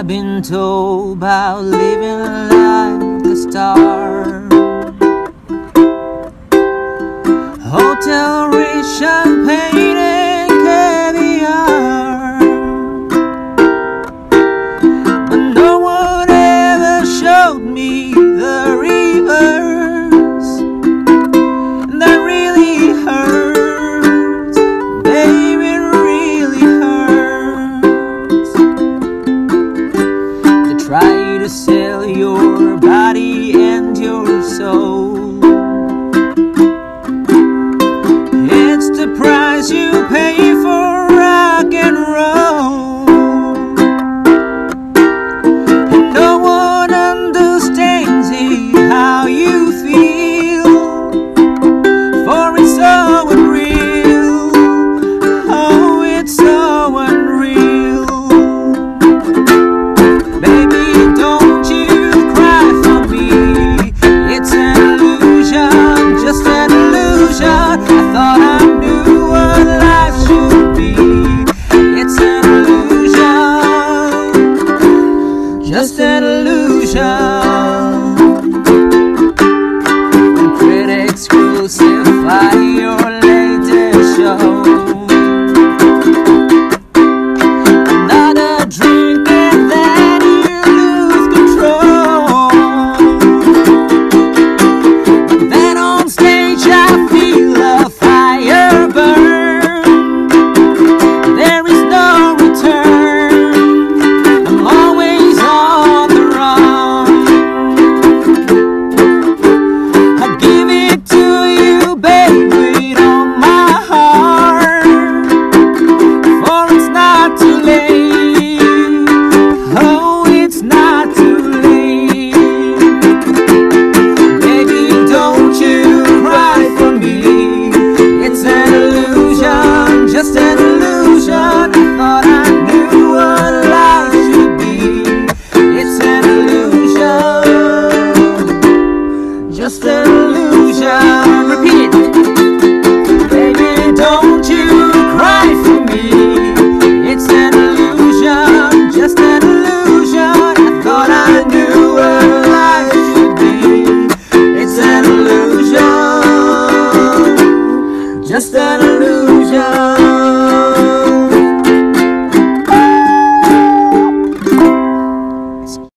been told about living like a star. Hotel rich champagne and caviar, but no one ever showed me the reverse. That really hurts, baby, it really hurts. To try to sell your body and your soul, it's the price you pay for rock and roll. And no one understands it, how you feel, for it's so unreal. Oh, it's so unreal. Baby, don't you cry for me. It's an illusion, just an illusion. I thought I knew what life should be. It's an illusion, just an illusion. When critics crucify